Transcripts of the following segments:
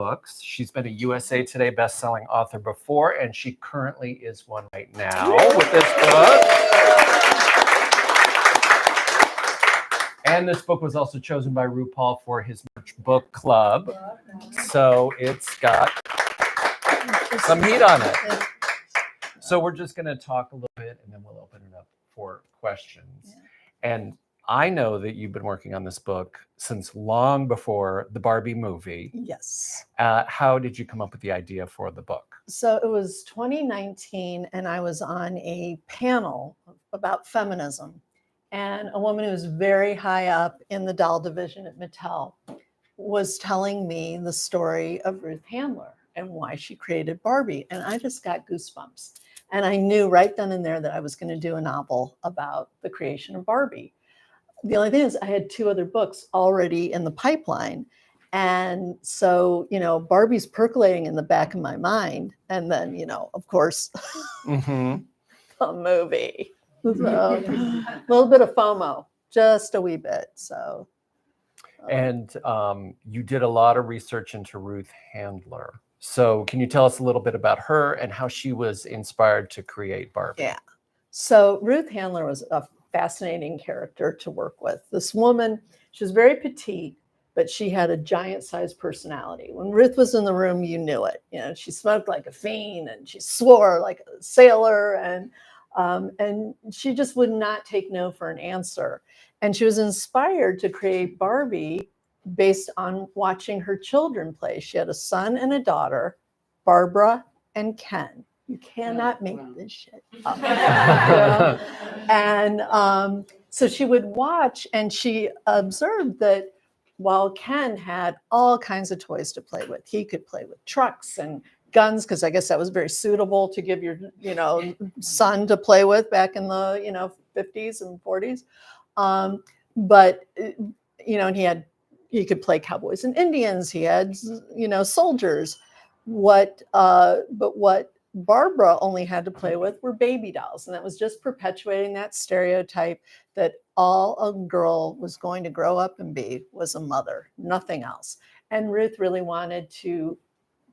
books. She's been a USA Today best-selling author before, and she currently is one right now with this book. And this book was also chosen by RuPaul for his March Book Club. So it's got some heat on it. So we're just going to talk a little bit, and then we'll open it up for questions. And I know that you've been working on this book since long before the Barbie movie. Yes. How did you come up with the idea for the book? So it was 2019, and I was on a panel about feminism. And a woman who was very high up in the doll division at Mattel was telling me the story of Ruth Handler and why she created Barbie. And I just got goosebumps. And I knew right then and there that I was going to do a novel about the creation of Barbie. The only thing is I had 2 other books already in the pipeline. And so, Barbie's percolating in the back of my mind. And then, of course, the movie. So a little bit of FOMO, just a wee bit. So, and you did a lot of research into Ruth Handler. So can you tell us a little bit about her and how she was inspired to create Barbie? Yeah. So Ruth Handler was a fascinating character to work with. This woman, she was very petite, but she had a giant-sized personality. When Ruth was in the room, you knew it. She smoked like a fiend, and she swore like a sailor, and she just would not take no for an answer. And she was inspired to create Barbie based on watching her children play. She had a son and a daughter, Barbara and Ken. You cannot make this shit up. And so she would watch, and she observed that while Ken had all kinds of toys to play with, he could play with trucks and guns, because I guess that was very suitable to give your, son to play with back in the, 50s and 40s. But, and he could play cowboys and Indians. He had, soldiers. But what Barbara only had to play with were baby dolls. And that was just perpetuating that stereotype that all a girl was going to grow up and be was a mother, nothing else. And Ruth really wanted to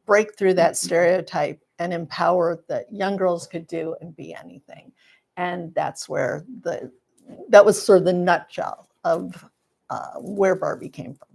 break through that stereotype and empower that young girls could do and be anything. And that's where that was sort of the nutshell of where Barbie came from.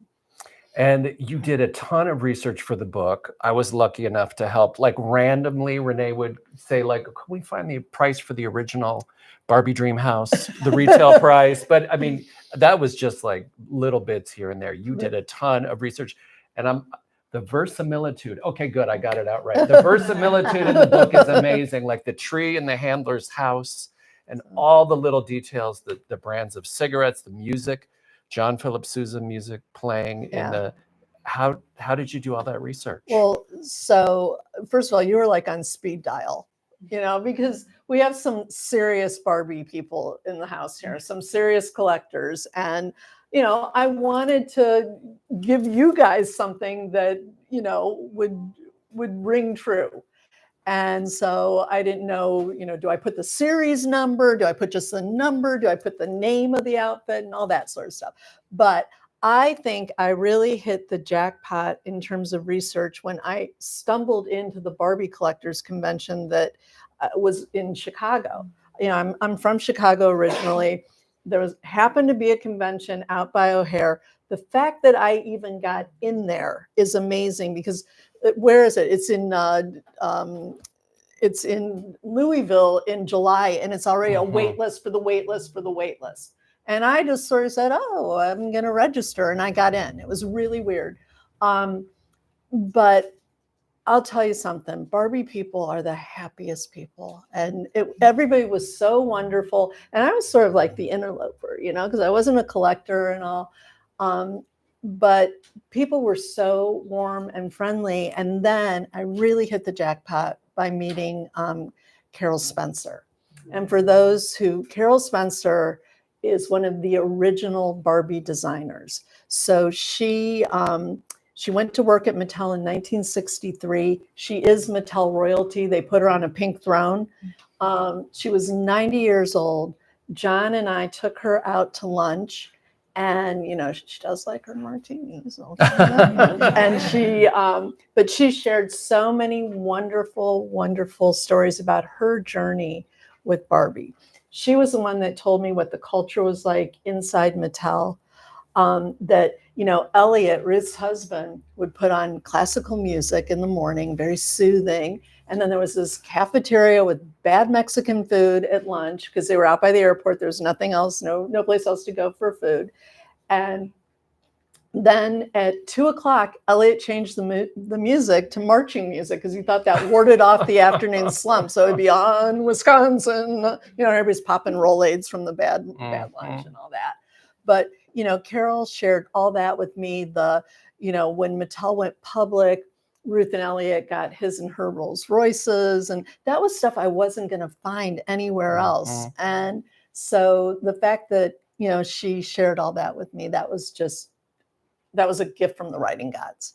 And you did a ton of research for the book. I was lucky enough to help, like randomly, Renee would say, like, can we find the price for the original Barbie Dream House, the retail price? But I mean, that was just like little bits here and there. You did a ton of research. And the verisimilitude. Okay, good. I got it out right. The verisimilitude in the book is amazing. Like the tree in the handler's house and all the little details, the brands of cigarettes, the music, John Philip Sousa music playing in the, how did you do all that research? Well, so first of all, you were like on speed dial, because we have some serious Barbie people in the house here, some serious collectors. And, I wanted to give you guys something that, would ring true. And so I didn't know, do I put the series number? Do I put just the number? Do I put the name of the outfit and all that sort of stuff? But I think I really hit the jackpot in terms of research when I stumbled into the Barbie Collectors Convention that was in Chicago. I'm from Chicago originally. There happened to be a convention out by O'Hare. The fact that I even got in there is amazing because where is it? It's in Louisville in July, and it's already a wait list for the wait list for the wait list. And I just sort of said, oh, I'm going to register. And I got in. It was really weird. But I'll tell you something. Barbie people are the happiest people. And everybody was so wonderful. And I was sort of like the interloper, because I wasn't a collector and all. But people were so warm and friendly. And then I really hit the jackpot by meeting Carol Spencer. And for those Carol Spencer is one of the original Barbie designers. So she went to work at Mattel in 1963. She is Mattel royalty. They put her on a pink throne. She was 90 years old. John and I took her out to lunch, And she does like her martinis, I'll tell you that much. And but she shared so many wonderful, wonderful stories about her journey with Barbie. She was the one that told me what the culture was like inside Mattel. That Elliot, Ruth's husband, would put on classical music in the morning, very soothing. And then there was this cafeteria with bad Mexican food at lunch because they were out by the airport. There was nothing else, no place else to go for food. And then at 2:00, Elliot changed the music to marching music because he thought that warded off the afternoon slump. So it'd be on Wisconsin, everybody's popping Rolaids from the bad lunch and all that. But Carol shared all that with me. When Mattel went public, Ruth and Elliot got his and her Rolls Royces, and that was stuff I wasn't going to find anywhere else. And so the fact that she shared all that with me, that was a gift from the writing gods.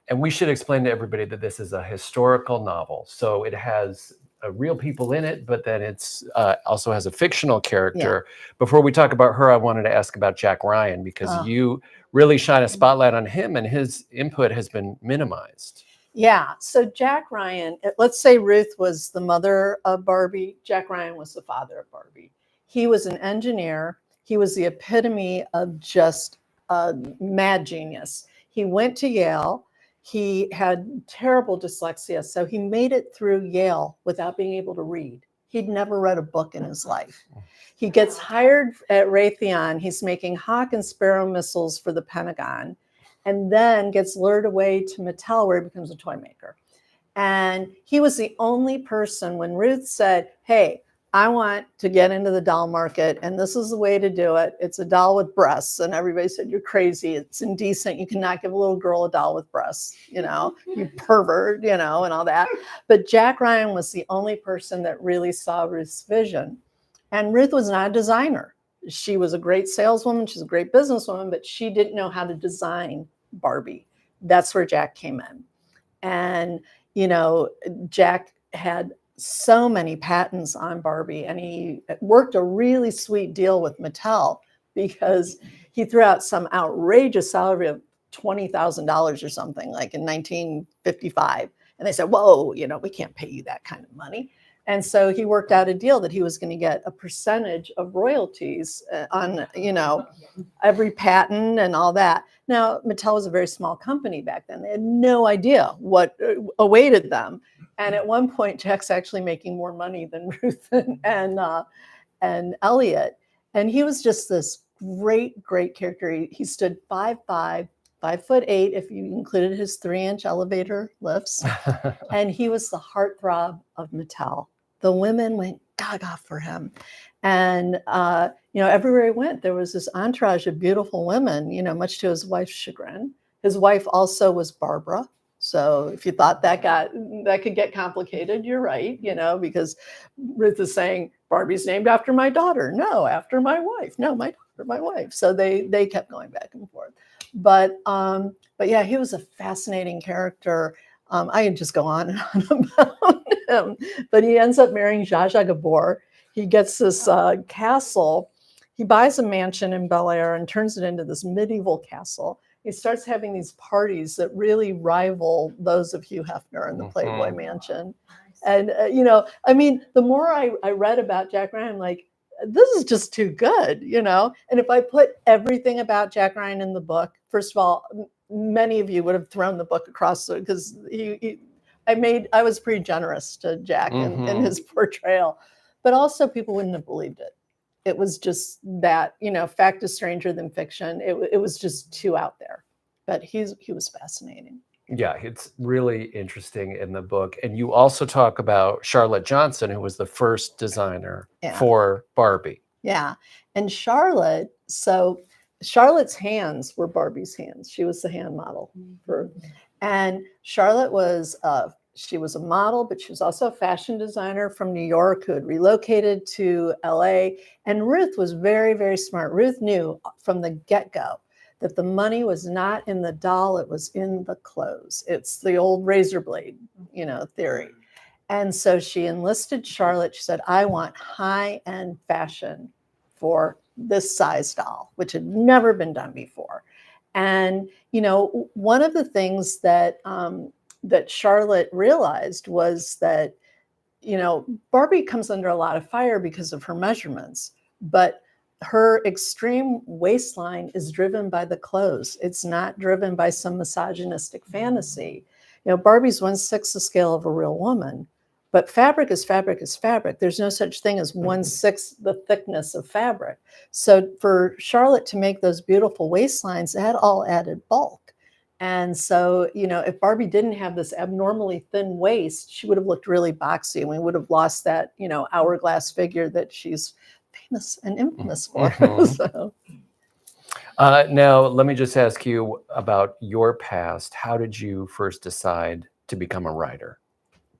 And we should explain to everybody that this is a historical novel. So it has real people in it, but then it's also has a fictional character. Yeah. Before we talk about her, I wanted to ask about Jack Ryan, because you really shine a spotlight on him, and his input has been minimized. Yeah. So Jack Ryan, let's say Ruth was the mother of Barbie. Jack Ryan was the father of Barbie. He was an engineer. He was the epitome of just mad genius. He went to Yale. He had terrible dyslexia, so he made it through Yale without being able to read. He'd never read a book in his life. He gets hired at Raytheon. He's making Hawk and Sparrow missiles for the Pentagon, and then gets lured away to Mattel, where he becomes a toy maker. And he was the only person, when Ruth said, hey, I want to get into the doll market, and this is the way to do it. It's a doll with breasts. And everybody said, you're crazy. It's indecent. You cannot give a little girl a doll with breasts, you pervert, and all that. But Jack Ryan was the only person that really saw Ruth's vision. And Ruth was not a designer. She was a great saleswoman. She's a great businesswoman, but she didn't know how to design Barbie. That's where Jack came in. And, Jack had so many patents on Barbie, and he worked a really sweet deal with Mattel because he threw out some outrageous salary of $20,000 or something, like in 1955. And they said, whoa, we can't pay you that kind of money. And so he worked out a deal that he was going to get a percentage of royalties on, every patent and all that. Now, Mattel was a very small company back then. They had no idea what awaited them. And at one point, Jack's actually making more money than Ruth and Elliot. And he was just this great, great character. He stood 5'5", 5'8", if you included his 3-inch elevator lifts. And he was the heartthrob of Mattel. The women went gaga for him. And, everywhere he went, there was this entourage of beautiful women, much to his wife's chagrin. His wife also was Barbara. So if you thought that could get complicated, you're right, because Ruth is saying, Barbie's named after my daughter. No, after my wife. No, my daughter, my wife. So they kept going back and forth. But yeah, he was a fascinating character. I could just go on and on about him. But he ends up marrying Zsa Zsa Gabor. He gets this castle. He buys a mansion in Bel Air and turns it into this medieval castle. He starts having these parties that really rival those of Hugh Hefner in the Playboy Mansion. And, the more I read about Jack Ryan, I'm like, this is just too good, And if I put everything about Jack Ryan in the book, first of all, many of you would have thrown the book across, because I was pretty generous to Jack in his portrayal, but also people wouldn't have believed it. It was just that, fact is stranger than fiction. It was just too out there, but he was fascinating. Yeah, it's really interesting in the book. And you also talk about Charlotte Johnson, who was the first designer for Barbie. Yeah. And Charlotte's hands were Barbie's hands. She was the hand model and Charlotte was she was a model, but she was also a fashion designer from New York who had relocated to LA. And Ruth was very, very smart. Ruth knew from the get-go that the money was not in the doll, it was in the clothes. It's the old razor blade, theory. And so she enlisted Charlotte. She said, I want high-end fashion for this size doll, which had never been done before. And, you know, one of the things that, that Charlotte realized was that, you know, Barbie comes under a lot of fire because of her measurements, but her extreme waistline is driven by the clothes. It's not driven by some misogynistic fantasy. You know, Barbie's 1/6 the scale of a real woman, but fabric is fabric is fabric. There's no such thing as 1/6 the thickness of fabric. So for Charlotte to make those beautiful waistlines, that all added bulk. And so, you know, if Barbie didn't have this abnormally thin waist, she would have looked really boxy, and we would have lost that, you know, hourglass figure that she's famous and infamous for. So, Now, let me just ask you about your past. How did you first decide to become a writer?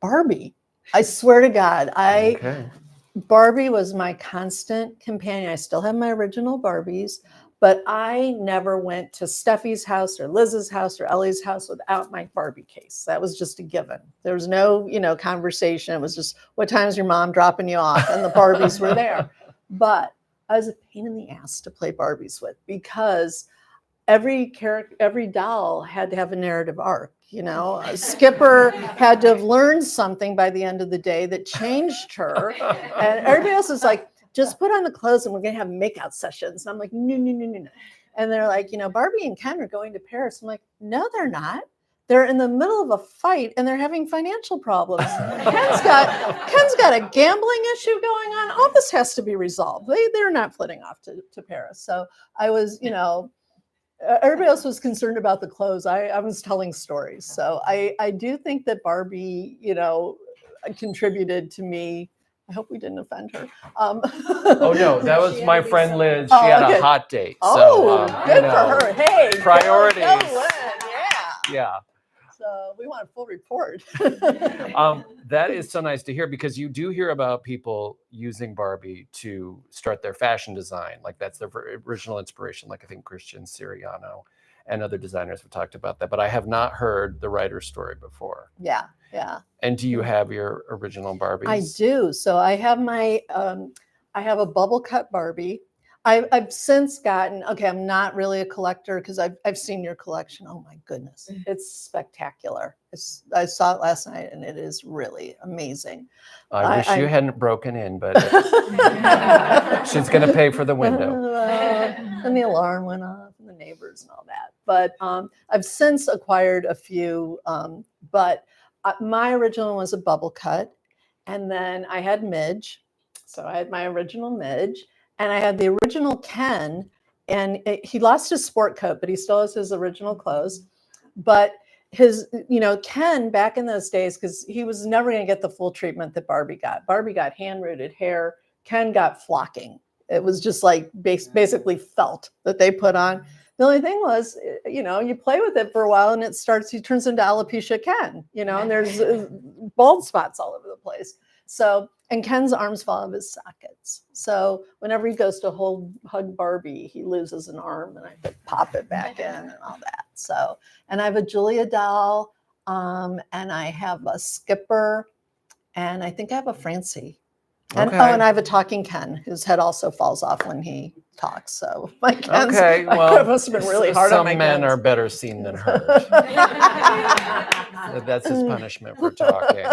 Barbie, I swear to God, Okay. Barbie was my constant companion. I still have my original Barbies, but I never went to Steffi's house or Liz's house or Ellie's house without my Barbie case. That was just a given. There was no, you know, conversation. It was just, what time's your mom dropping you off? And the Barbies were there. But I was a pain in the ass to play Barbies with, because every character, every doll had to have a narrative arc. You know, Skipper had to have learned something by the end of the day that changed her, and everybody else was like, just put on the clothes and we're gonna have makeout sessions. And I'm like, no, no, no, no, no. And they're like, you know, Barbie and Ken are going to Paris. I'm like, no, they're not. They're in the middle of a fight and they're having financial problems. Ken's got a gambling issue going on. All this has to be resolved. They're not flitting off to Paris. So I was, you know, everybody else was concerned about the clothes. I was telling stories. So I do think that Barbie, you know, contributed to me. I hope we didn't offend her. Oh no, that was my friend Liz. She Oh, had okay. a hot date. Oh, So, good you for know, her. Hey, priorities. go Lynn. Yeah. Yeah. So we want a full report. That is so nice to hear, because you do hear about people using Barbie to start their fashion design. Like that's their original inspiration. Like I think Christian Siriano and other designers have talked about that, but I have not heard the writer's story before. Yeah, yeah. And do you have your original Barbies? I do. So I have my, I have a bubble cut Barbie. I've since gotten, okay, I'm not really a collector because I've seen your collection. Oh my goodness, it's spectacular. I saw it last night and it is really amazing. I wish you hadn't broken in, but she's going to pay for the window. And the alarm went off and the neighbors and all that. But I've since acquired a few, but my original was a bubble cut. And then I had Midge. So I had my original Midge. And I had the original Ken, and he lost his sport coat, but he still has his original clothes. But his, you know, Ken back in those days, because he was never going to get the full treatment that Barbie got. Barbie got hand-rooted hair. Ken got flocking. It was just like basically felt that they put on. The only thing was, you know, you play with it for a while and he turns into alopecia Ken, you know, and there's bald spots all over the place. So, and Ken's arms fall out of his sockets. So whenever he goes to hug Barbie, he loses an arm, and I have to pop it back in and all that. So, and I have a Julia doll, and I have a Skipper, and I think I have a Francie. And, Okay. oh, and I have a talking Ken whose head also falls off when he talks. So my Kens, Okay, well, it must have been really hard on my some men Kens. are better seen than heard. That's his punishment for talking.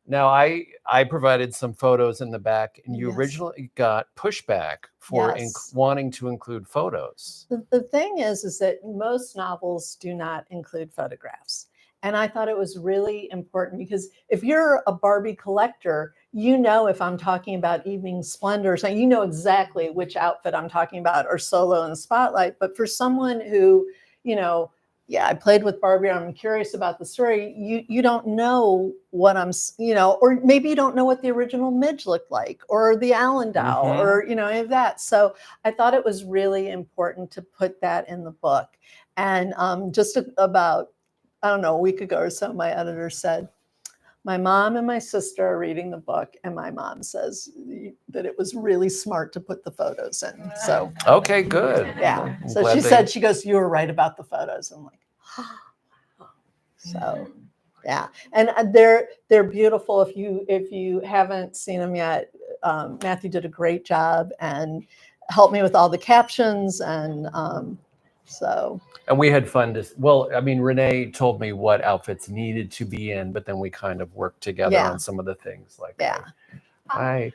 Now, I provided some photos in the back, and you Yes. originally got pushback for Yes. wanting to include photos. The thing is that most novels do not include photographs. And I thought it was really important because if you're a Barbie collector, you know, if I'm talking about Evening Splendor, so you know exactly which outfit I'm talking about, or Solo in the Spotlight. But for someone who, you know, yeah, I played with Barbie, I'm curious about the story, you don't know what I'm, you know, or maybe you don't know what the original Midge looked like, or the Allen doll, or, you know, any of that. So I thought it was really important to put that in the book. And just about, I don't know, a week ago or so, my editor said, my mom and my sister are reading the book, and my mom says that it was really smart to put the photos in. So, Okay, good. yeah. I'm So glad she they- said, she goes, you were right about the photos. I'm like, so, yeah. And they're beautiful. If you haven't seen them yet, Matthew did a great job and helped me with all the captions. And so. And we had fun well, I mean, Renee told me what outfits needed to be in, but then we kind of worked together on some of the things like, Yeah. I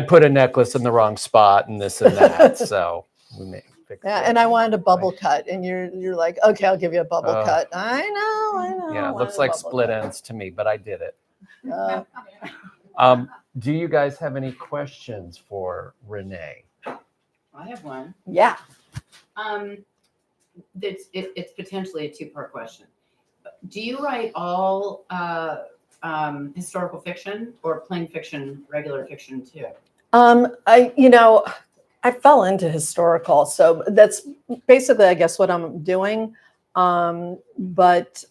put a necklace in the wrong spot and this and that. So we made Yeah, and I wanted a bubble cut, and you're like, okay, I'll give you a bubble cut. I know. Yeah, it looks like split ends to me, but I did it. Do you guys have any questions for Renee? I have one. Yeah. It's potentially a two-part question. Do you write all historical fiction or plain fiction, regular fiction too? I fell into historical, so that's basically, I guess, what I'm doing. But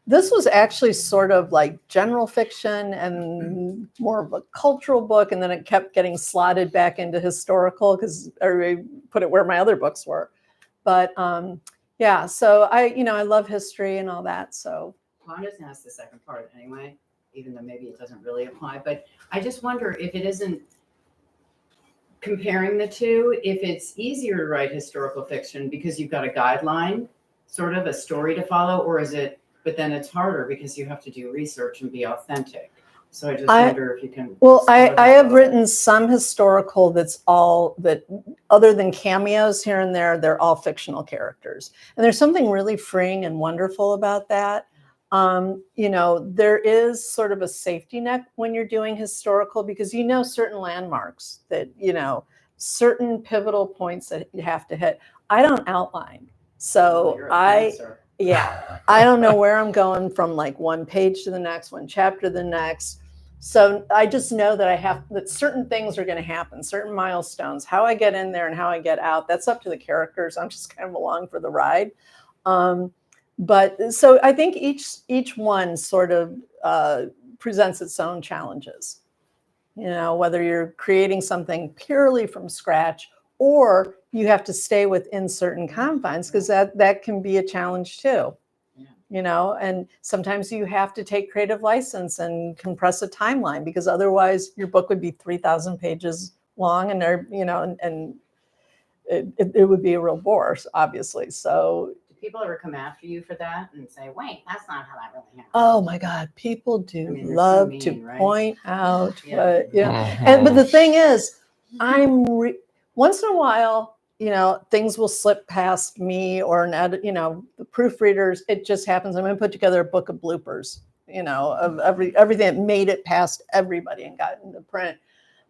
this was actually sort of like general fiction and more of a cultural book, and then it kept getting slotted back into historical because everybody put it where my other books were. But yeah, so I love history and all that. So well, I'm just gonna ask the second part anyway, even though maybe it doesn't really apply. But I just wonder if it isn't comparing the two, if it's easier to write historical fiction because you've got a guideline, sort of a story to follow, or is it? But then it's harder because you have to do research and be authentic. So I just wonder if you can. Well, I have written some historical that's all that, other than cameos here and there, they're all fictional characters. And there's something really freeing and wonderful about that. There is sort of a safety net when you're doing historical because certain landmarks that, certain pivotal points that you have to hit. I don't outline. So I don't know where I'm going from like one page to the next, one chapter to the next. So I just know that that certain things are going to happen, certain milestones. How I get in there and how I get out, that's up to the characters. I'm just kind of along for the ride. But so I think each one sort of presents its own challenges. Whether you're creating something purely from scratch or you have to stay within certain confines, because that can be a challenge too. And sometimes you have to take creative license and compress a timeline because otherwise your book would be 3,000 pages long and it would be a real bore, obviously. So do people ever come after you for that and say, wait, that's not how that really happened? Oh my God, people do love to point out, but Mm-hmm. but the thing is, once in a while, things will slip past me or the proofreaders. It just happens. I'm going to put together a book of bloopers, of everything that made it past everybody and got into print.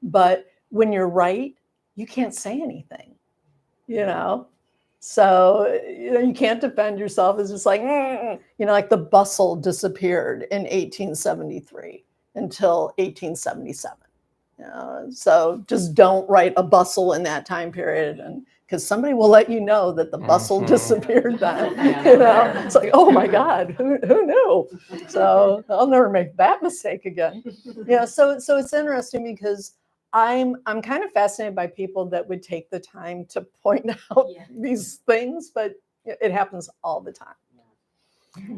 But when you're right, you can't say anything, So, you can't defend yourself. It's just like, like the bustle disappeared in 1873 until 1877. So just don't write a bustle in that time period, and because somebody will let you know that the bustle disappeared then. It's like, oh my God, who knew? So I'll never make that mistake again. So it's interesting because I'm kind of fascinated by people that would take the time to point out these things, but it happens all the time.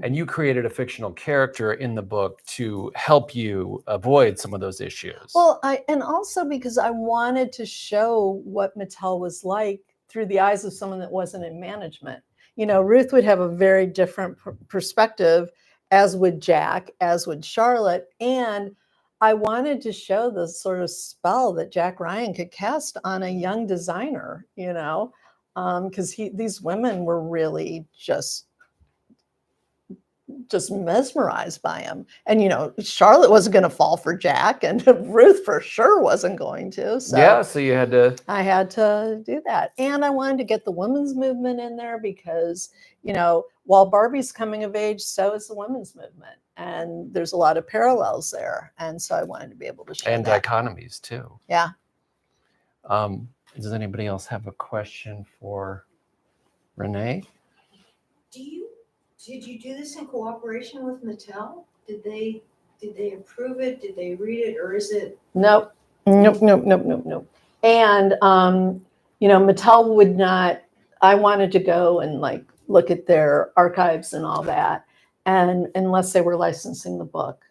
And you created a fictional character in the book to help you avoid some of those issues. Well, and also because I wanted to show what Mattel was like through the eyes of someone that wasn't in management. Ruth would have a very different perspective, as would Jack, as would Charlotte. And I wanted to show the sort of spell that Jack Ryan could cast on a young designer, because these women were really just mesmerized by him. And, Charlotte wasn't going to fall for Jack, and Ruth for sure wasn't going to. So I had to do that. And I wanted to get the women's movement in there because, while Barbie's coming of age, so is the women's movement. And there's a lot of parallels there. And so I wanted to be able to show and that. dichotomies too. Yeah. Does anybody else have a question for Renee? Did you do this in cooperation with Mattel? Did they approve it? Did they read it, or is it? Nope. And Mattel would not. I wanted to go and look at their archives and all that, and unless they were licensing the book,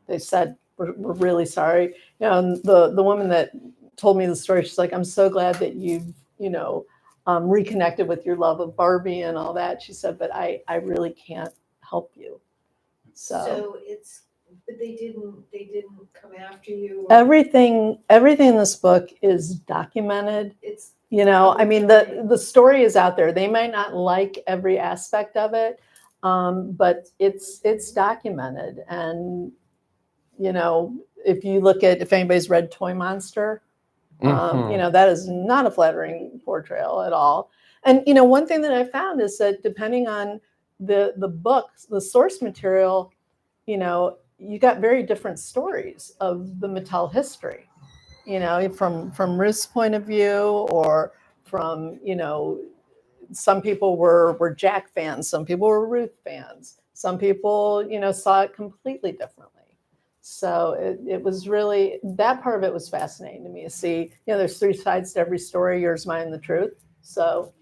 they said we're really sorry. You know, and the woman that told me the story, she's like, I'm so glad that you've, reconnected with your love of Barbie and all that. She said, but I really can't help you. So But they didn't come after you. everything in this book is documented. It's I mean, the story is out there. They might not like every aspect of it, but it's documented. And if anybody's read Toy Monster, Mhm. that is not a flattering portrayal at all. And one thing that I found is that depending on the books, the source material, you got very different stories of the Mattel history. From Ruth's point of view, or from some people were Jack fans, some people were Ruth fans, some people saw it completely differently. So it was really, that part of it was fascinating to me to see. There's three sides to every story: yours, mine, and the truth. So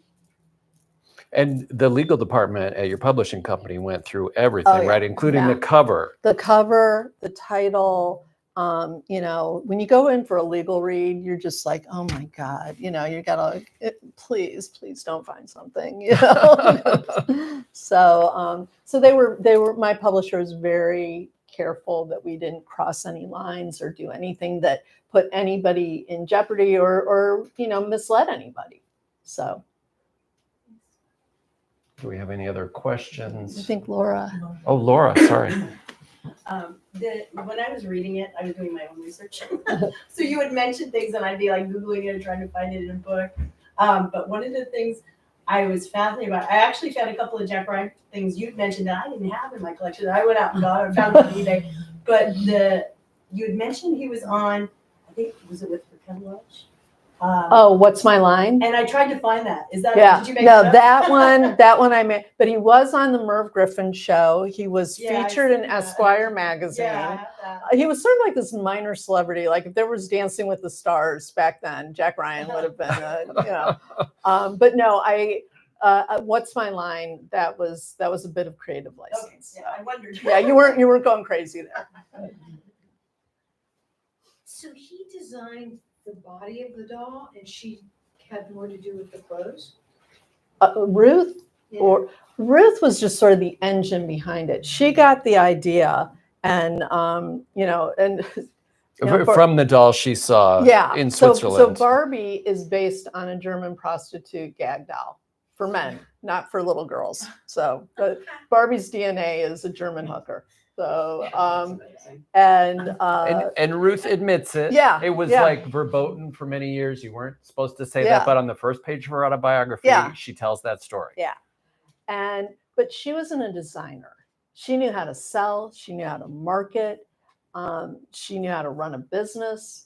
And the legal department at your publishing company went through everything, yeah. right? Including Yeah. the cover. The cover, the title. When you go in for a legal read, you're just like, oh my God, you gotta, please don't find something, So my publisher was very careful that we didn't cross any lines or do anything that put anybody in jeopardy or misled anybody. So. Do we have any other questions? I think Laura. Oh, Laura, sorry. When I was reading it, I was doing my own research. So you would mention things and I'd be like Googling it and trying to find it in a book. But one of the things I was fascinated about, I actually found a couple of Jack Ryan things you'd mentioned that I didn't have in my collection. I went out and got and found them on eBay. But you had mentioned he was on, I think, was it with Raquel Welch? What's my line? And I tried to find that. Is that, Yeah, did you make no, that up? that one I made, but he was on the Merv Griffin show. He was Yeah, I've featured in seen that. Esquire magazine. Yeah, I have that. He was sort of like this minor celebrity. Like if there was Dancing with the Stars back then, Jack Ryan would have been, but no, what's my line? That was a bit of creative Okay, license. yeah, I wondered. Yeah, you weren't going crazy there. So he designed the body of the doll, and she had more to do with the clothes. Ruth Yeah. Ruth was just sort of the engine behind it. She got the idea, and From the doll she saw in Switzerland. So Barbie is based on a German prostitute gag doll for men, not for little girls. So Barbie's DNA is a German hooker. So and Ruth admits it. Yeah, It was yeah. like verboten for many years. You weren't supposed to say Yeah. that, but on the first page of her autobiography, Yeah. she tells that story. Yeah. But she wasn't a designer. She knew how to sell. She knew how to market. She knew how to run a business.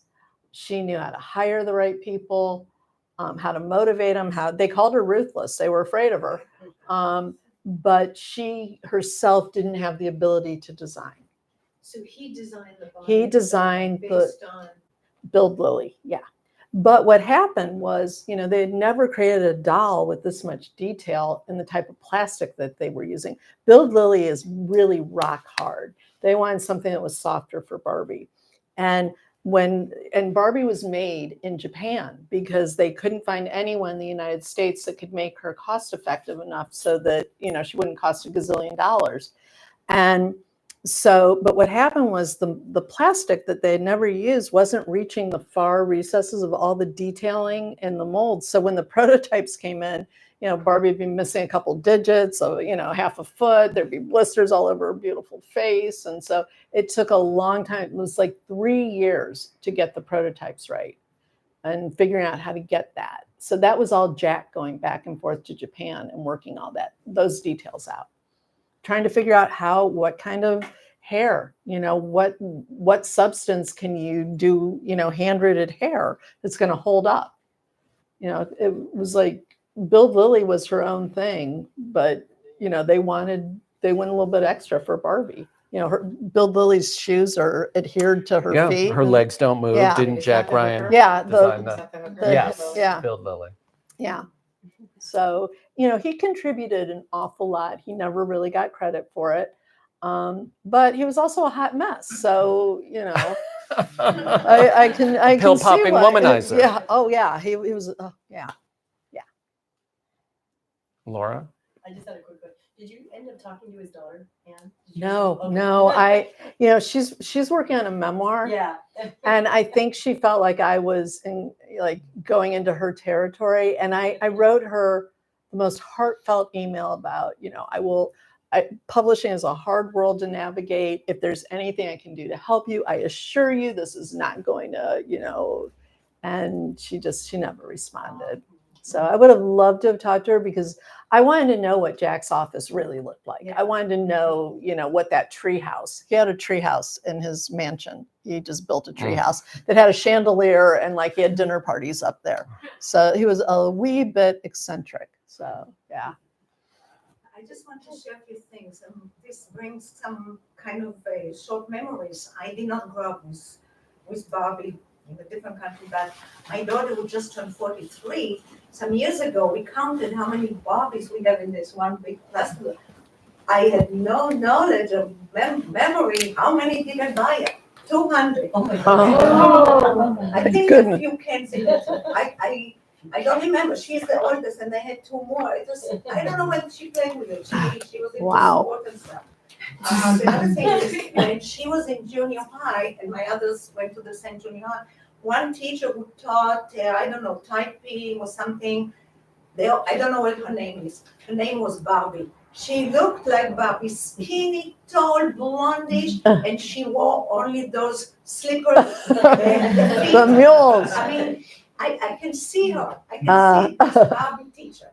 She knew how to hire the right people, how to motivate them. How they called her ruthless. They were afraid of her. But she herself didn't have the ability to design. So he designed the body. He designed based on. Build Lily, yeah. But what happened was, they had never created a doll with this much detail in the type of plastic that they were using. Build Lily is really rock hard. They wanted something that was softer for Barbie. And Barbie was made in Japan because they couldn't find anyone in the United States that could make her cost effective enough so that, she wouldn't cost $1 gazillion. And so, but what happened was the plastic that they had never used wasn't reaching the far recesses of all the detailing in the molds. So when the prototypes came in, Barbie would be missing a couple digits of, half a foot. There'd be blisters all over her beautiful face. And so it took a long time. It was like 3 years to get the prototypes right and figuring out how to get that. So that was all Jack going back and forth to Japan and working all those details out. Trying to figure out what kind of hair, what substance can you do, handwritten hair that's going to hold up. It was like Build Lily was her own thing, but they went a little bit extra for Barbie. Build Lily's shoes are adhered to her feet. Her legs don't move. Yeah. Didn't Jack Ryan design that? Yes. Yeah. Build Lily. Yeah. So, he contributed an awful lot. He never really got credit for it. But he was also a hot mess. So, I can Pill see popping why. womanizer. Yeah. Oh yeah. He was. Oh yeah. Laura? I just had a quick question. Did you end up talking to his daughter, Anne? Did you- No, Okay. no. She's working on a memoir. Yeah. And I think she felt like I was going into her territory. And I wrote her the most heartfelt email about, publishing is a hard world to navigate. If there's anything I can do to help you, I assure you this is not going to, and she never responded. So I would have loved to have talked to her because I wanted to know what Jack's office really looked like. Yeah. I wanted to know, what that tree house. He had a tree house in his mansion. He just built a tree house that had a chandelier and he had dinner parties up there. So he was a wee bit eccentric. So yeah. I just want to share a few things, and this brings some kind of short memories. I did not grow up with Barbie in a different country, but my daughter, who just turned 43, some years ago, we counted how many Barbies we have in this one big festival. I had no knowledge of memory. How many did I buy? 200. Oh my God. I think Goodness. a few cans in it. I don't remember. She's the oldest, and they had 2 more. I don't know when she played with it. She was into Wow. sport and stuff. The other thing is, when she was in junior high, and my others went to the same junior high, one teacher who taught, typing or something, I don't know what her name is. Her name was Barbie. She looked like Barbie, skinny, tall, blondish, and she wore only those slippers. The mules. I mean, I can see her. I can see this Barbie teacher.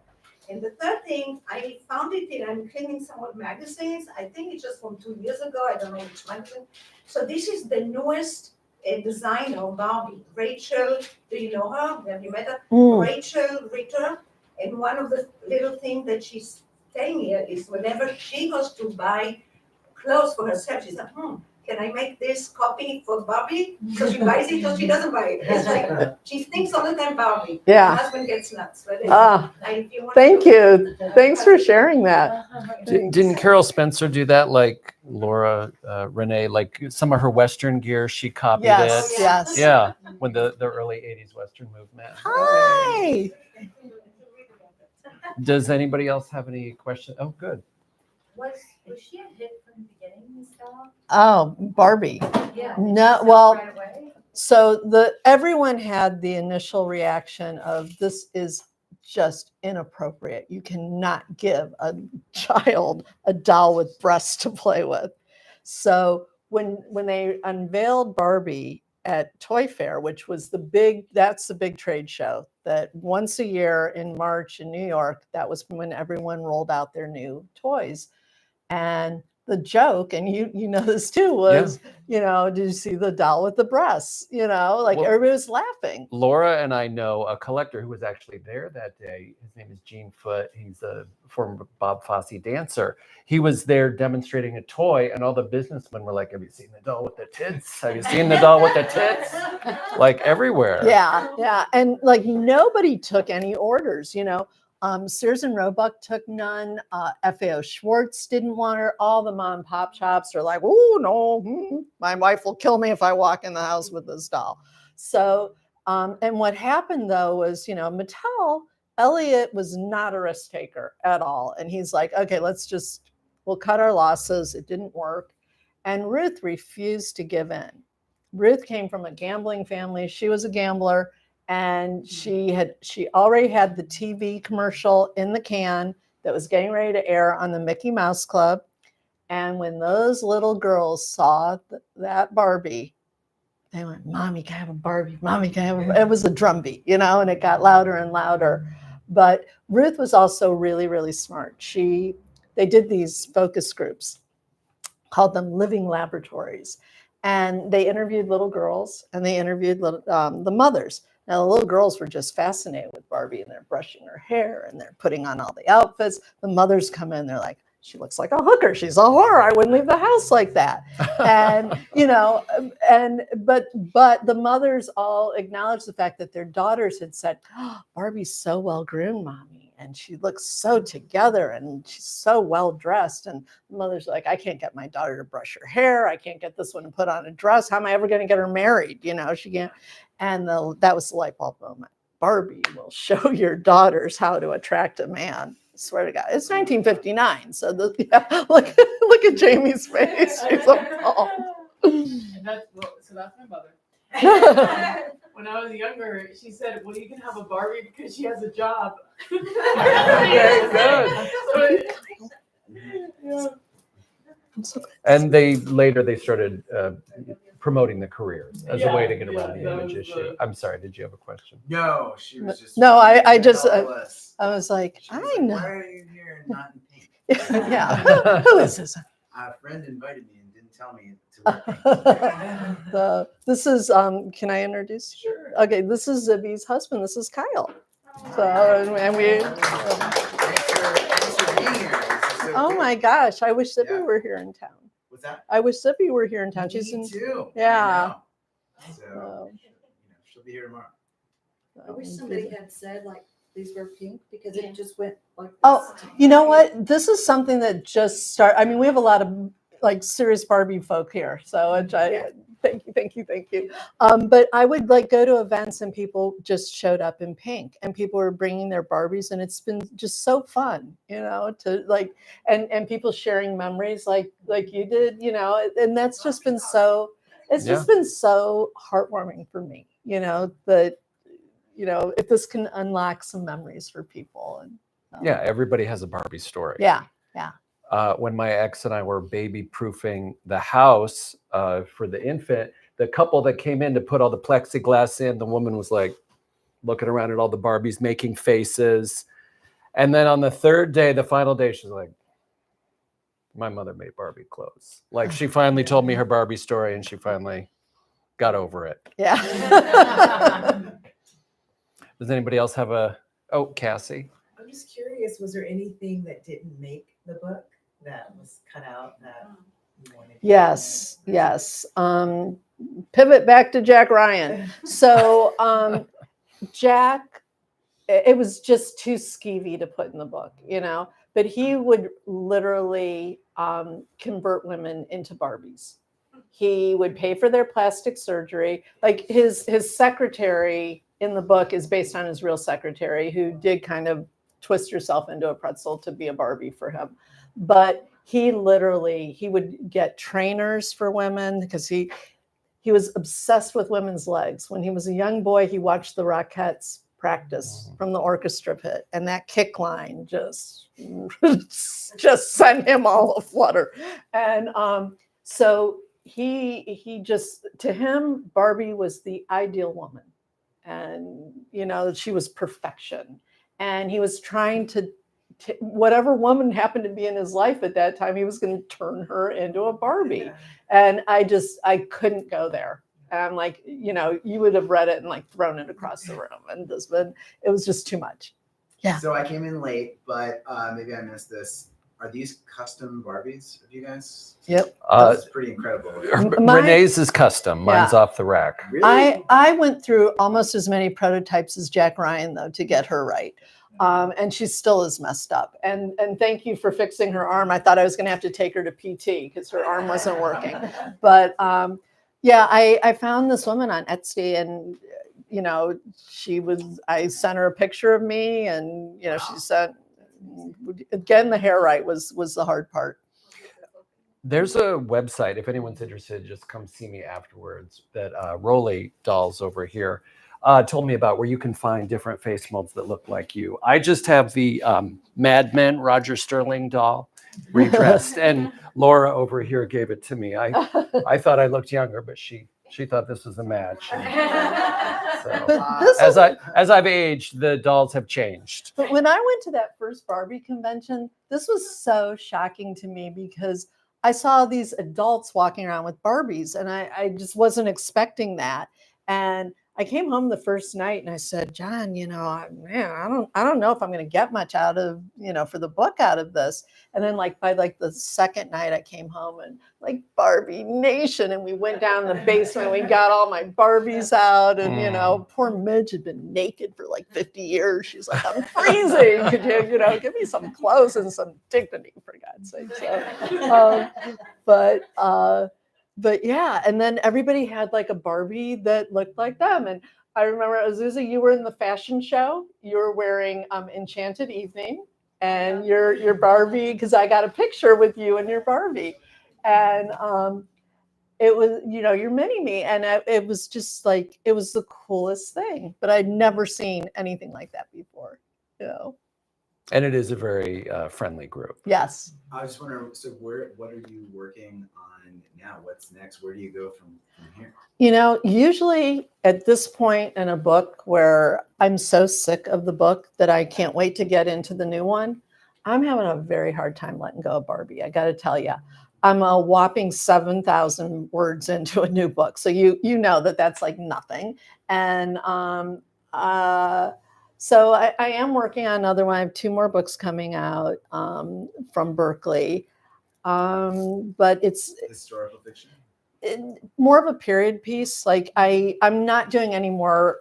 And the third thing, I found it I'm cleaning some old magazines. I think it's just from 2 years ago. I don't know which magazine. So this is the newest designer of Barbie. Rachel, do you know her? Have you met her? Rachel Ritter. And one of the little things that she's saying here is whenever she goes to buy clothes for herself, she said, can I make this copy for Barbie? So she buys it or she doesn't buy it. It's like she thinks all the time Barbie. Yeah. Her husband gets nuts. But if you want Thank you. Thanks for sharing that. Didn't Carol Spencer do that like Laura, Renee, like some of her Western gear, she copied Yes, it? yes. Yeah, when the early 80s Western movement. Hi. Does anybody else have any questions? Oh, good. Was she a hit from the beginning, Miss Doll? Oh, Barbie. Yeah. No, well, Right away? so everyone had the initial reaction of this is just inappropriate. You cannot give a child a doll with breasts to play with. So when they unveiled Barbie at Toy Fair, which was that's the big trade show that once a year in March in New York, that was when everyone rolled out their new toys. And the joke, and you know this too, was, did you see the doll with the breasts? Well, everybody was laughing. Laura and I know a collector who was actually there that day. His name is Gene Foote. He's a former Bob Fosse dancer. He was there demonstrating a toy, and all the businessmen were like, have you seen the doll with the tits? Have you seen the doll with the tits? Like everywhere. Yeah. And nobody took any orders, Sears and Roebuck took none. FAO Schwartz didn't want her. All the mom and pop shops are like, oh, no, my wife will kill me if I walk in the house with this doll. So, and what happened though was, Mattel, Elliot was not a risk taker at all. And he's like, okay, we'll cut our losses. It didn't work. And Ruth refused to give in. Ruth came from a gambling family. She was a gambler. And she already had the TV commercial in the can that was getting ready to air on the Mickey Mouse Club. And when those little girls saw that Barbie, they went, Mommy, can I have a Barbie? Mommy, can I have a... It was a drumbeat, and it got louder and louder. But Ruth was also really, really smart. They did these focus groups, called them living laboratories. And they interviewed little girls and they interviewed the mothers. Now, the little girls were just fascinated with Barbie, and they're brushing her hair and they're putting on all the outfits. The mothers come in, they're like, she looks like a hooker. She's a whore. I wouldn't leave the house like that. And, but the mothers all acknowledged the fact that their daughters had said, oh, Barbie's so well groomed, Mommy. and she looks so together and she's so well dressed. And the mother's like, I can't get my daughter to brush her hair. I can't get this one to put on a dress. How am I ever going to get her married? She can't. And that was the light bulb moment. Barbie will show your daughters how to attract a man. I swear to God, it's 1959. So look at Jamie's face. She's appalled. So that's my mother. When I was younger, she said, "Well, you can have a Barbie because she has a job." Very good. And they started promoting the careers as a way to get around the image issue. I'm sorry, did you have a question? No, she was just. No, I just tell us. I was like, She was I like, know. Why are you here and not in pink? Yeah. Who is this? A friend invited me and didn't tell me to wear pink. This is can I introduce you? Sure. Okay, this is Zibby's husband. This is Kyle. So and we Thanks for being here. This is so oh cool. my gosh, I wish Zippy Yeah. were here in town. What's that? I wish Zippy were here in town. She's Me in too. Yeah. I know. So, she'll be here tomorrow. I wish somebody had said like these were pink because it just went like this. Oh, you know what? This is something that just started. I mean, we have a lot of like serious Barbie folk here. So thank you. But I would like go to events and people just showed up in pink and people were bringing their Barbies and it's been just so fun, to like, and people sharing memories like you did, and that's just been so, it's just been so heartwarming for me, that, if this can unlock some memories for people. And Yeah, everybody has a Barbie story. Yeah. When my ex and I were baby proofing the house for the infant, the couple that came in to put all the plexiglass in, the woman was like looking around at all the Barbies, making faces. And then on the third day, the final day, she's like, my mother made Barbie clothes. Like she finally told me her Barbie story and she finally got over it. Yeah. Does anybody else have Cassie? I'm just curious, was there anything that didn't make the book that was cut out that you wanted? Yes. Pivot back to Jack Ryan. So Jack, it was just too skeevy to put in the book, but he would literally convert women into Barbies. He would pay for their plastic surgery. Like his secretary in the book is based on his real secretary who did kind of twist herself into a pretzel to be a Barbie for him. But he would get trainers for women because he was obsessed with women's legs. When he was a young boy, he watched the Rockettes practice from the orchestra pit, and that kick line just sent him all aflutter. And so he just, to him, Barbie was the ideal woman. And, she was perfection. And he was trying to, whatever woman happened to be in his life at that time, he was going to turn her into a Barbie. And I couldn't go there. And I'm like, you would have read it and like thrown it across the room. And it was just too much. Yeah. So I came in late, but maybe I missed this. Are these custom Barbies of you guys? Yep. That's pretty incredible. Renee's is custom. Mine's off the rack. Really? I went through almost as many prototypes as Jack Ryan, though, to get her right. And she still is messed up. And thank you for fixing her arm. I thought I was going to have to take her to PT because her arm wasn't working. But I found this woman on Etsy and, I sent her a picture of me and, she said, getting the hair right was the hard part. There's a website, if anyone's interested, just come see me afterwards, that Rolly Dolls over here told me about, where you can find different face molds that look like you. I just have the Mad Men Roger Sterling doll redressed, and Laura over here gave it to me. I thought I looked younger, but she thought this was a match. So, as I've aged, the dolls have changed. But when I went to that first Barbie convention, this was so shocking to me because I saw these adults walking around with Barbies and I just wasn't expecting that. And I came home the first night and I said, John, man, I don't know if I'm going to get much out of, for the book out of this. And then like by like the second night I came home and like Barbie Nation, and we went down in the basement, we got all my Barbies out, and poor Midge had been naked for like 50 years. She's like, I'm freezing. Could you, give me some clothes and some dignity, for God's sake. So, but yeah, and then everybody had like a Barbie that looked like them. And I remember, Azusa, you were in the fashion show. You were wearing Enchanted Evening and your Barbie, because I got a picture with you and your Barbie. And it was, your mini me. And it was just like, it was the coolest thing. But I'd never seen anything like that before, And it is a very friendly group. Yes. I was wondering, so what are you working on now? What's next? Where do you go from here? Usually at this point in a book where I'm so sick of the book that I can't wait to get into the new one, I'm having a very hard time letting go of Barbie. I got to tell you, I'm a whopping 7,000 words into a new book. So you know that that's like nothing. And so I am working on another one. I have 2 more books coming out from Berkeley. But it's Historical fiction? more of a period piece. Like I'm not doing any more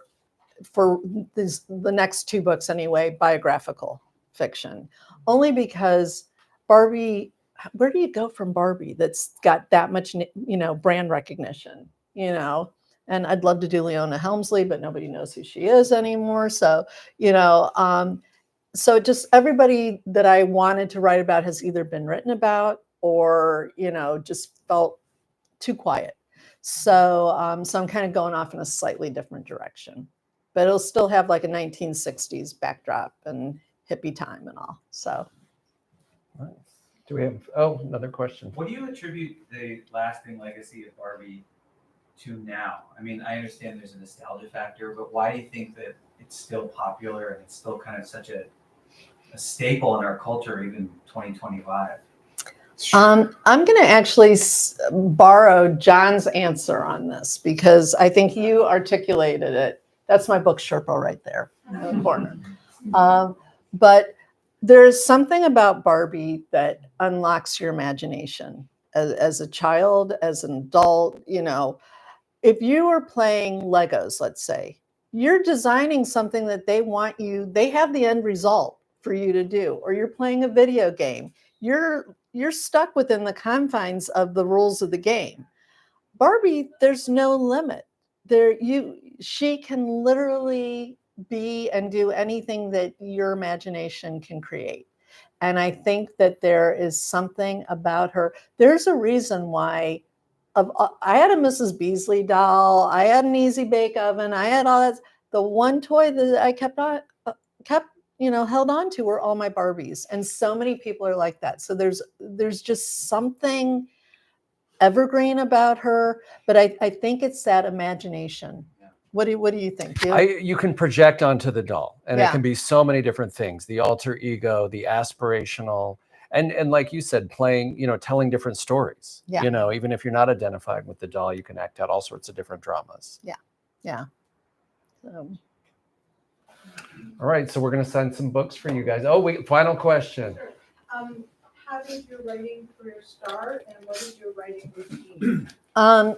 for the next 2 books anyway, biographical fiction, only because Barbie, where do you go from Barbie that's got that much, brand recognition, and I'd love to do Leona Helmsley, but nobody knows who she is anymore. So, so just everybody that I wanted to write about has either been written about or, just felt too quiet. So, so I'm kind of going off in a slightly different direction, but it'll still have like a 1960s backdrop and hippie time and all. So. Nice. Do we have, another question? What do you attribute the lasting legacy of Barbie to now? I mean, I understand there's a nostalgia factor, but why do you think that it's still popular and it's still kind of such a staple in our culture, even 2025? I'm going to actually borrow John's answer on this because I think you articulated it. That's my book Sherpa right there in the corner. But there's something about Barbie that unlocks your imagination as a child, as an adult. If you are playing Legos, let's say, you're designing something that they have the end result for you to do, or you're playing a video game. You're stuck within the confines of the rules of the game. Barbie, there's no limit. She can literally be and do anything that your imagination can create. And I think that there is something about her. There's a reason why I had a Mrs. Beasley doll. I had an Easy Bake Oven. I had all that. The one toy that I kept held on to were all my Barbies. And so many people are like that. So there's just something evergreen about her, but I think it's that imagination. Yeah. What do you think? You can project onto the doll, and Yeah. it can be so many different things: the alter ego, the aspirational, and like you said, playing, telling different stories. Yeah. Even if you're not identifying with the doll, you can act out all sorts of different dramas. Yeah. All right, so we're going to send some books for you guys. Final question. Sure. How did your writing career start, and what is your writing routine?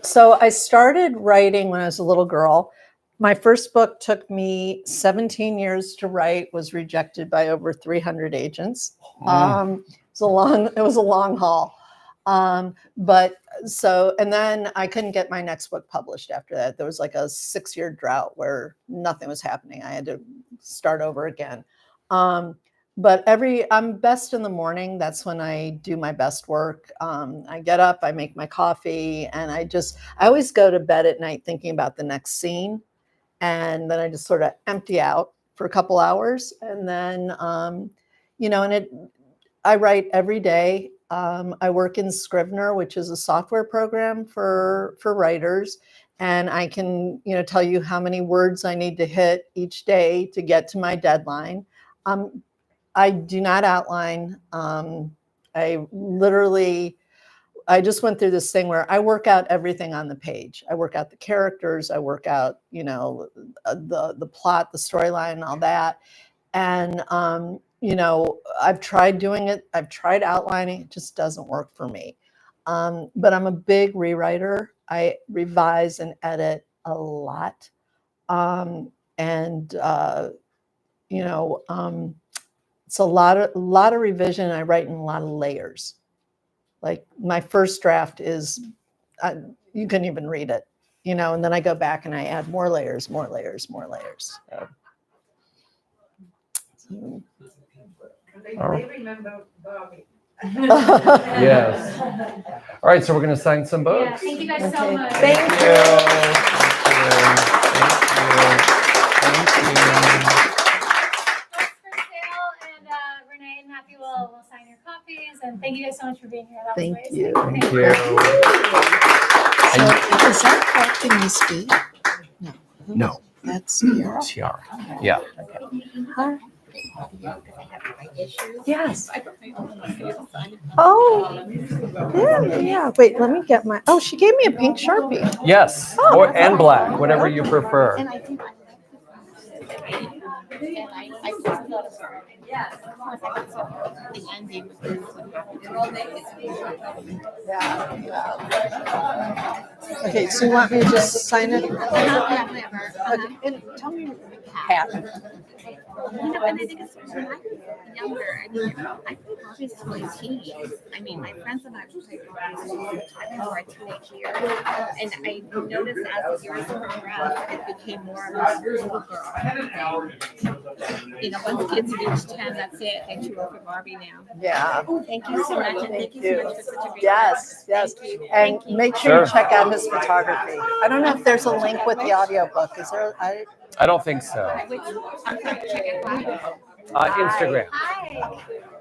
So I started writing when I was a little girl. My first book took me 17 years to write, was rejected by over 300 agents. It was a long haul. And then I couldn't get my next book published after that. There was like a 6-year drought where nothing was happening. I had to start over again. But I'm best in the morning. That's when I do my best work. I get up, I make my coffee, and I always go to bed at night thinking about the next scene. And then I just sort of empty out for a couple hours. And then, I write every day. I work in Scrivener, which is a software program for writers. And I can, tell you how many words I need to hit each day to get to my deadline. I do not outline. I literally, I just went through this thing where I work out everything on the page. I work out the characters, I work out, the plot, the storyline, all that. And I've tried doing it, I've tried outlining, it just doesn't work for me. But I'm a big rewriter. I revise and edit a lot. It's a lot of revision. I write in a lot of layers. Like my first draft is, you couldn't even read it, and then I go back and I add more layers, more layers, more layers. So. They remember Barbie. Yes. All right, so we're going to sign some books. Yeah, thank you guys so Okay. much. Thank Thank you. Books for sale, and Renee and Matthew will sign your copies. And thank you guys so much for being here. That was Thank amazing. you. Thank you. So is that collecting this fee? No. That's Tiara. Tiara. Yeah. Yes. Oh, yeah. Wait, let me get my. Oh, she gave me a pink Sharpie. Yes. Oh. And black, whatever you prefer. And I think I just thought of her. Yeah. Of course, I could tell the ending is what happened. Okay, so you want me to just sign it? Yeah, whatever. Okay, and tell me Pat. You know, and I think it's when I was younger, I mean, I played Barbies till my teens. I mean, my friends and I would play Barbies all the time in our teenage years. And I noticed as the years progressed, it became more of a little girl. You know, once kids reach 10, that's it. They're too old for Barbie now. Yeah. Thank you so much. And thank you so much for such a great Yes, book. yes. Thank you. And Thank you. make sure you Sure. check out his photography. I don't know if there's a link with the audiobook. Is there? I don't think so. Which, I'm sorry, check it out. Instagram. Hi.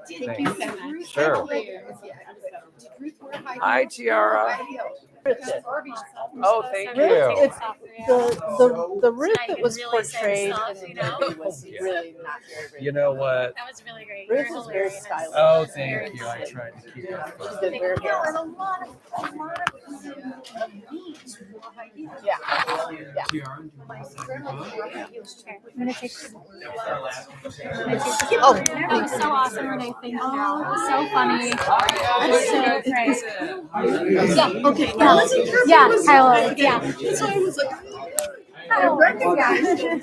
Thank you so much. Sure. Thank you. Hi, Tiara. Oh, thank you. It's the Ruth I that can was really say portrayed stuff, in you the know? movie was really not very You know what? That was really great. Ruth You're is very hilarious. stylish. Oh, thank you. I tried to keep it She fun. did very Yeah, good. and a lot of Yeah. I'm gonna take Oh, that was so awesome, Renee. Thank you. It was so funny. So great. Yeah, okay. Yeah, Kylo. Yeah. So I was like, Oh. I recognized it.